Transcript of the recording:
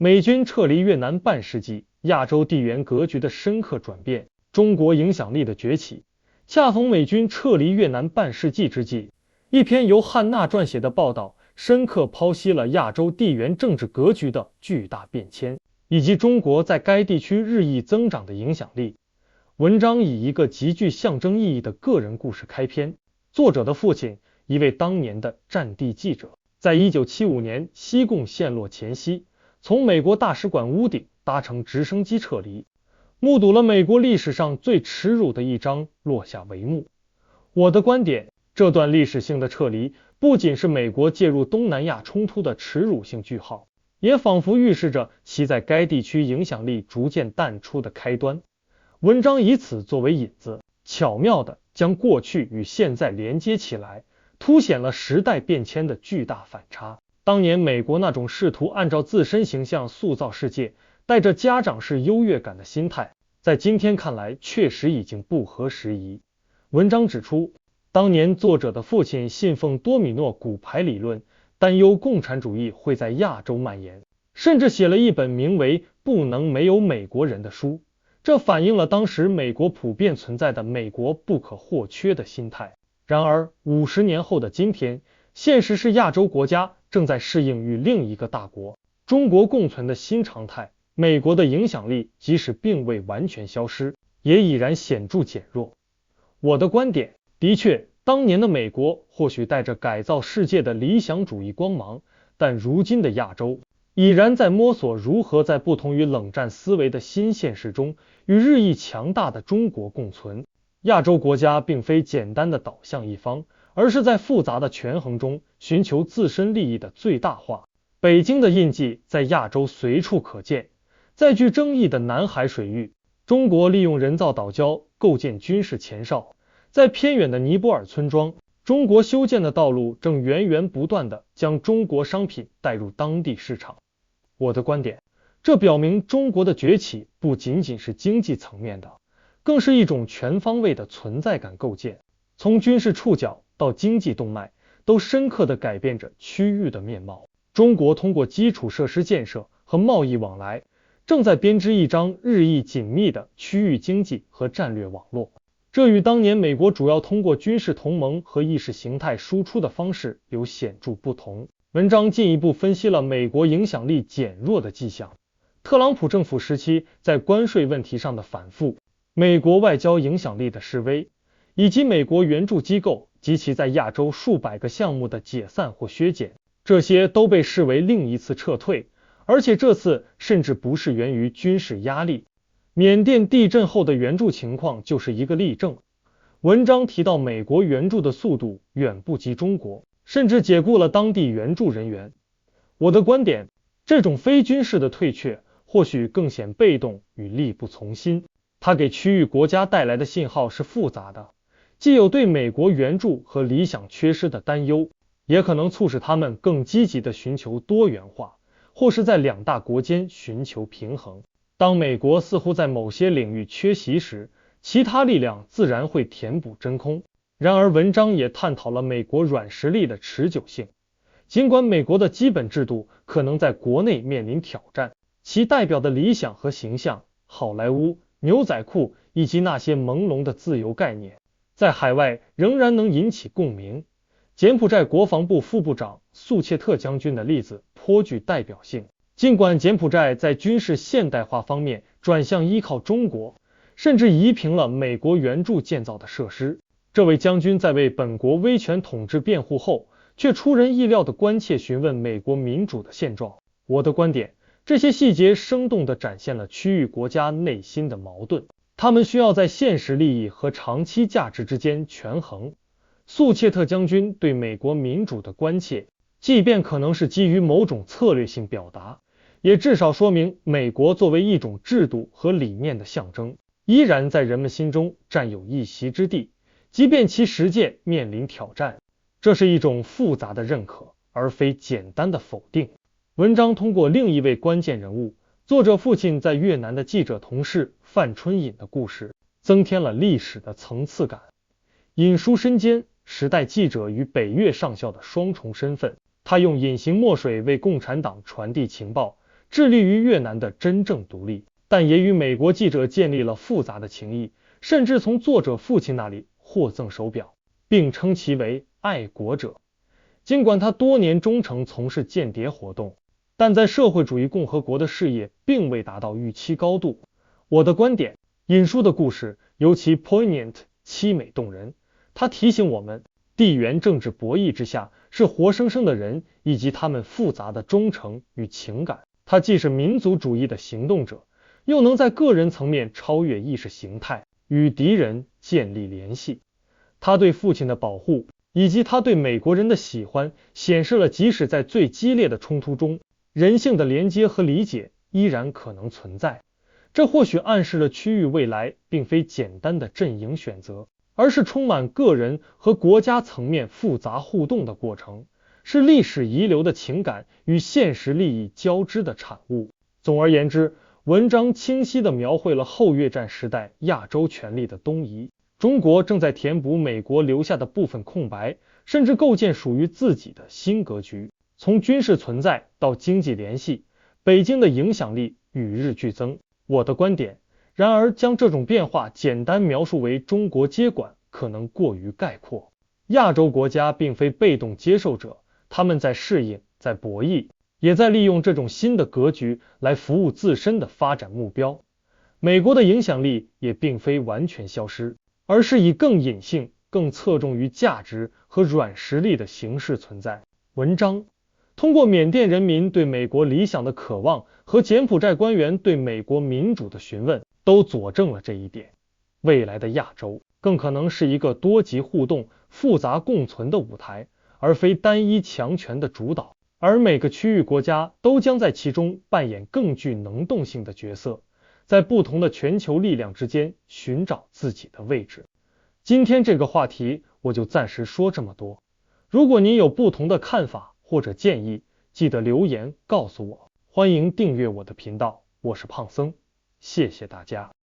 美军撤离越南半世纪，亚洲地缘格局的深刻转变，中国影响力的崛起。恰逢美军撤离越南半世纪之际，一篇由汉娜撰写的报道，深刻剖析了亚洲地缘政治格局的巨大变迁，以及中国在该地区日益增长的影响力。文章以一个极具象征意义的个人故事开篇。作者的父亲，一位当年的战地记者，在1975年西贡陷落前夕，从美国大使馆屋顶搭乘直升机撤离，目睹了美国历史上最耻辱的一章落下帷幕。我的观点，这段历史性的撤离不仅是美国介入东南亚冲突的耻辱性句号，也仿佛预示着其在该地区影响力逐渐淡出的开端。文章以此作为引子，巧妙地将过去与现在连接起来，凸显了时代变迁的巨大反差。当年美国那种试图按照自身形象塑造世界，带着家长式优越感的心态，在今天看来确实已经不合时宜。文章指出，当年作者的父亲信奉多米诺骨牌理论，担忧共产主义会在亚洲蔓延，甚至写了一本名为《不能没有美国人》的书。这反映了当时美国普遍存在的美国不可或缺的心态。然而50年后的今天，现实是亚洲国家正在适应与另一个大国中国共存的新常态，美国的影响力即使并未完全消失，也已然显著减弱。我的观点，的确，当年的美国或许带着改造世界的理想主义光芒，但如今的亚洲已然在摸索如何在不同于冷战思维的新现实中与日益强大的中国共存。亚洲国家并非简单的倒向一方，而是在复杂的权衡中寻求自身利益的最大化。北京的印记在亚洲随处可见。在具争议的南海水域，中国利用人造岛礁构建军事前哨；在偏远的尼泊尔村庄，中国修建的道路正源源不断地将中国商品带入当地市场。我的观点，这表明中国的崛起不仅仅是经济层面的，更是一种全方位的存在感构建，从军事触角到经济动脉，都深刻地改变着区域的面貌。中国通过基础设施建设和贸易往来，正在编织一张日益紧密的区域经济和战略网络。这与当年美国主要通过军事同盟和意识形态输出的方式有显著不同。文章进一步分析了美国影响力减弱的迹象，特朗普政府时期在关税问题上的反复，美国外交影响力的式微，以及美国援助机构及其在亚洲数百个项目的解散或削减，这些都被视为另一次撤退，而且这次甚至不是源于军事压力。缅甸地震后的援助情况就是一个例证。文章提到美国援助的速度远不及中国，甚至解雇了当地援助人员。我的观点，这种非军事的退却或许更显被动与力不从心，它给区域国家带来的信号是复杂的，既有对美国援助和理想缺失的担忧，也可能促使他们更积极地寻求多元化，或是在两大国间寻求平衡。当美国似乎在某些领域缺席时，其他力量自然会填补真空。然而文章也探讨了美国软实力的持久性。尽管美国的基本制度可能在国内面临挑战，其代表的理想和形象，好莱坞、牛仔裤以及那些朦胧的自由概念，在海外仍然能引起共鸣。柬埔寨国防部副部长素切特将军的例子颇具代表性。尽管柬埔寨在军事现代化方面转向依靠中国，甚至夷平了美国援助建造的设施，这位将军在为本国威权统治辩护后，却出人意料地关切询问美国民主的现状。我的观点，这些细节生动地展现了区域国家内心的矛盾，他们需要在现实利益和长期价值之间权衡。素切特将军对美国民主的关切，即便可能是基于某种策略性表达，也至少说明美国作为一种制度和理念的象征，依然在人们心中占有一席之地，即便其实践面临挑战。这是一种复杂的认可，而非简单的否定。文章通过另一位关键人物，作者父亲在越南的记者同事范春隐的故事，增添了历史的层次感。尹书身兼时代记者与北越上校的双重身份，他用隐形墨水为共产党传递情报，致力于越南的真正独立，但也与美国记者建立了复杂的情谊，甚至从作者父亲那里获赠手表，并称其为爱国者。尽管他多年忠诚从事间谍活动，但在社会主义共和国的事业并未达到预期高度。我的观点，引述的故事尤其 poignant 凄美动人，它提醒我们，地缘政治博弈之下是活生生的人以及他们复杂的忠诚与情感。他既是民族主义的行动者，又能在个人层面超越意识形态，与敌人建立联系。他对父亲的保护以及他对美国人的喜欢，显示了即使在最激烈的冲突中，人性的连接和理解依然可能存在。这或许暗示了区域未来并非简单的阵营选择，而是充满个人和国家层面复杂互动的过程，是历史遗留的情感与现实利益交织的产物。总而言之，文章清晰地描绘了后越战时代亚洲权力的东移，中国正在填补美国留下的部分空白，甚至构建属于自己的新格局。从军事存在到经济联系，北京的影响力与日俱增。我的观点，然而将这种变化简单描述为中国接管可能过于概括。亚洲国家并非被动接受者，他们在适应，在博弈，也在利用这种新的格局来服务自身的发展目标。美国的影响力也并非完全消失，而是以更隐性、更侧重于价值和软实力的形式存在。文章通过缅甸人民对美国理想的渴望和柬埔寨官员对美国民主的询问，都佐证了这一点。未来的亚洲更可能是一个多极互动、复杂共存的舞台，而非单一强权的主导，而每个区域国家都将在其中扮演更具能动性的角色，在不同的全球力量之间寻找自己的位置。今天这个话题我就暂时说这么多，如果您有不同的看法或者建议，记得留言告诉我。欢迎订阅我的频道，我是胖僧，谢谢大家。